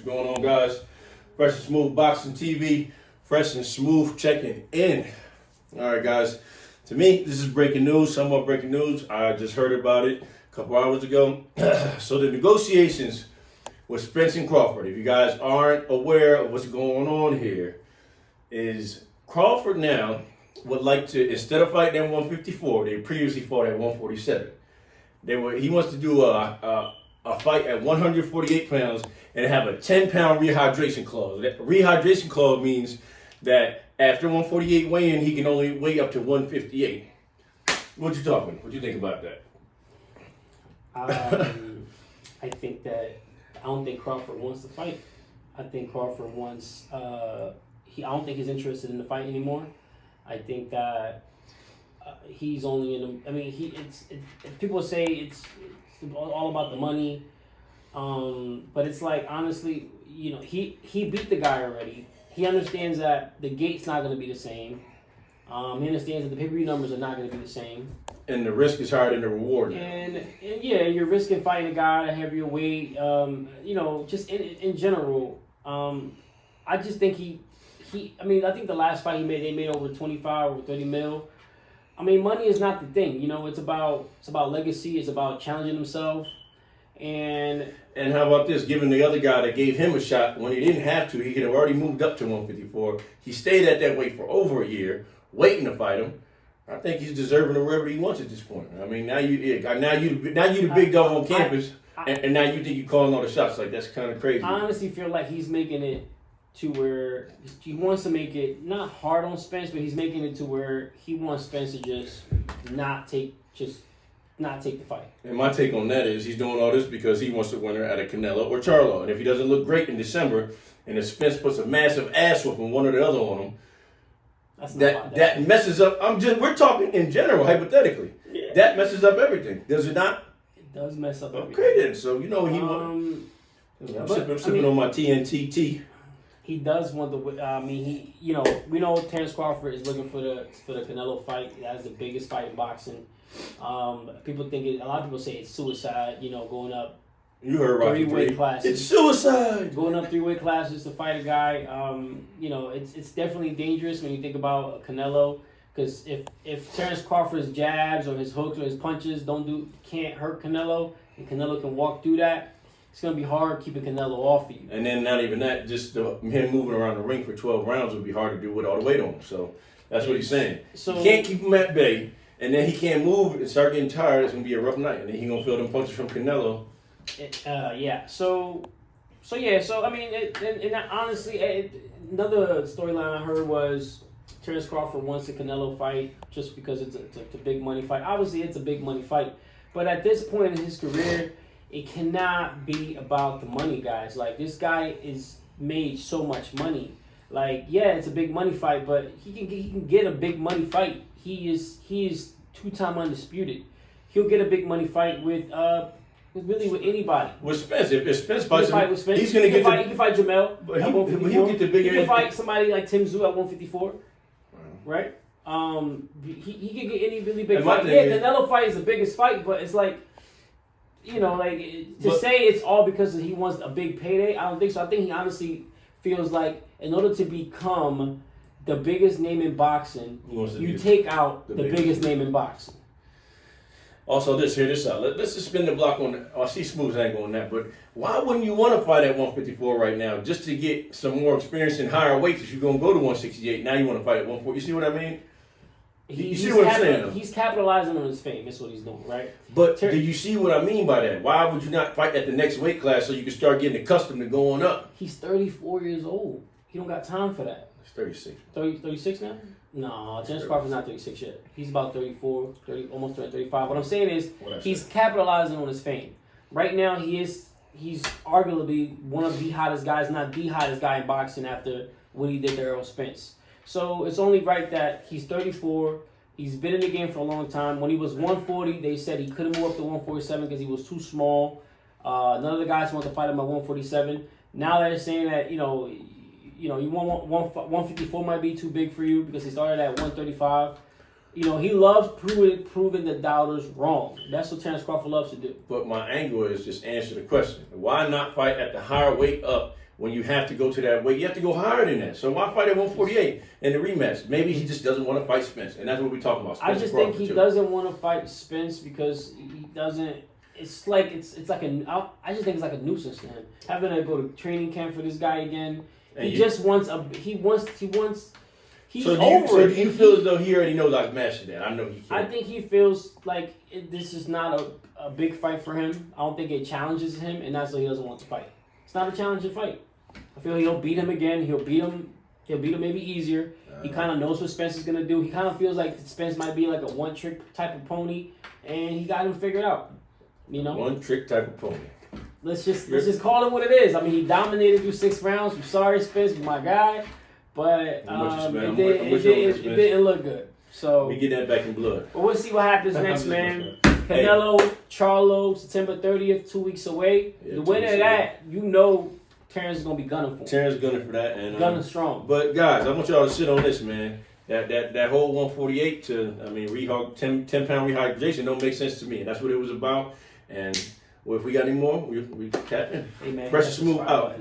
going on, guys? Fresh and Smooth Boxing TV. Fresh and Smooth checking in. All right, guys. To me, this is breaking news, somewhat breaking news. I just heard about it a couple hours ago. So the negotiations with Spence and Crawford, if you guys aren't aware of what's going on here, is Crawford now would like to, instead of fighting at 154, they previously fought at 147. He wants to do a fight at 148 pounds and have a 10-pound rehydration clause. That rehydration clause means that after 148 weigh-in, he can only weigh up to 158. What you talking? What you think about that? I think that I don't think Crawford wants to fight. I think Crawford wants. I don't think he's interested in the fight anymore. I think that he's only in. I mean, people say it's all about the money, but it's like honestly, you know, he beat the guy already. He understands that the gate's not going to be the same. He understands that the pay-per-view numbers are not going to be the same. And the risk is higher than the reward. And yeah, you're risking fighting a guy at a heavier weight. You know, just in general, I just think I mean, I think the last fight they made over 25 or 30 mil. I mean, money is not the thing. You know, it's about legacy. It's about challenging himself. And how about this? Given the other guy that gave him a shot when he didn't have to, he could have already moved up to 154. He stayed at that weight for over a year, waiting to fight him. I think he's deserving of wherever he wants at this point. I mean, now you the big dog on campus, and now you think you're calling all the shots. Like, that's kind of crazy. I honestly feel like he's making it to where he wants to make it not hard on Spence, but he's making it to where he wants Spence to just not take the fight. And my take on that is he's doing all this because he wants to win her at a Canelo or Charlo. And if he doesn't look great in December, and if Spence puts a massive ass whooping one or the other on him, that messes up. We're talking in general, hypothetically. Yeah. That messes up everything, does it not? It does mess up everything. Okay then, so you know I'm sipping on my TNT tea. He does want the. I mean, we know Terence Crawford is looking for the Canelo fight. That's the biggest fight in boxing. People think a lot of people say it's suicide. You know, going up. You heard Rocky 3 weight classes. It's suicide. Going up 3 weight classes to fight a guy. You know, it's definitely dangerous when you think about Canelo. Because if Terence Crawford's jabs or his hooks or his punches can't hurt Canelo, and Canelo can walk through that, it's going to be hard keeping Canelo off of you. And then not even that, just him moving around the ring for 12 rounds would be hard to do with all the weight on him. So that's what he's saying. So, you can't keep him at bay, and then he can't move and start getting tired. It's going to be a rough night. And then he's going to feel them punches from Canelo. Yeah. So I mean, and honestly, another storyline I heard was Terence Crawford wants the Canelo fight just because it's a big money fight. Obviously, it's a big money fight, but at this point in his career, it cannot be about the money, guys. Like, this guy is made so much money. Like, yeah, it's a big money fight, but he can get a big money fight. He is 2-time undisputed. He'll get a big money fight with anybody. With Spence, if Spence fights him, he's going to get he can fight Jamel at 154. He'll get the big. He can fight somebody like Tim Tszyu at 154, right? He can get any really big fight. Yeah, Canelo fight is the biggest fight, but it's like, you know, like say it's all because he wants a big payday. I don't think so. I think he honestly feels like in order to become the biggest name in boxing, you take out the biggest name in boxing. Also, hear this out. Let's just spin the block on that. I see Smooth's angle on that, but why wouldn't you want to fight at 154 right now just to get some more experience in higher weights if you're going to go to 168? Now you want to fight at 140. You see what I mean? You see what I'm saying? He's capitalizing on his fame. That's what he's doing, right? But do you see what I mean by that? Why would you not fight at the next weight class so you can start getting accustomed to going up? He's 34 years old. He don't got time for that. He's 36. 36 now? No, Terence Crawford's not 36 yet. He's about 34, almost 35. What I'm saying is he's capitalizing on his fame. Right now, he's arguably one of the hottest guys, not the hottest guy in boxing after what he did to Errol Spence. So it's only right that he's 34. He's been in the game for a long time. When he was 140, they said he couldn't move up to 147 because he was too small. None of the guys wanted to fight him at 147. Now they're saying that, you want 154 might be too big for you because he started at 135. He loves proving the doubters wrong. That's what Terence Crawford loves to do. But my angle is just answer the question. Why not fight at the higher weight up when you have to go to that weight, you have to go higher than that. So why fight at 148 in the rematch? Maybe he just doesn't want to fight Spence, and that's what we're talking about. I just think he doesn't want to fight Spence because he doesn't. It's like I just think it's like a nuisance to him having to go to training camp for this guy again. And just wants He's over it. So do you feel as though he already knows I've mastered that? I know he can. I think he feels like this is not a big fight for him. I don't think it challenges him, and that's why he doesn't want to fight. It's not a challenging fight. I feel he'll beat him again. He'll beat him maybe easier. He kind of knows what Spence is going to do. He kind of feels like Spence might be like a one-trick type of pony, and he got him figured out. You know? One-trick type of pony. Let's just call it what it is. I mean, he dominated through 6 rounds. I'm sorry, Spence, you're my guy. But it didn't look good. So we get that back in blood. But we'll see what happens next, man. Canelo, Charlo, September 30th, 2 weeks away. Yeah, the winner of that, you know Terrence is going to be gunning for. Terrence gunning for that. And gunning strong. But, guys, I want y'all to sit on this, man. That whole 148 to, 10-pound rehydration don't make sense to me. And that's what it was about. And if we got any more, we tap in. Hey, man, Fresh and Smooth out.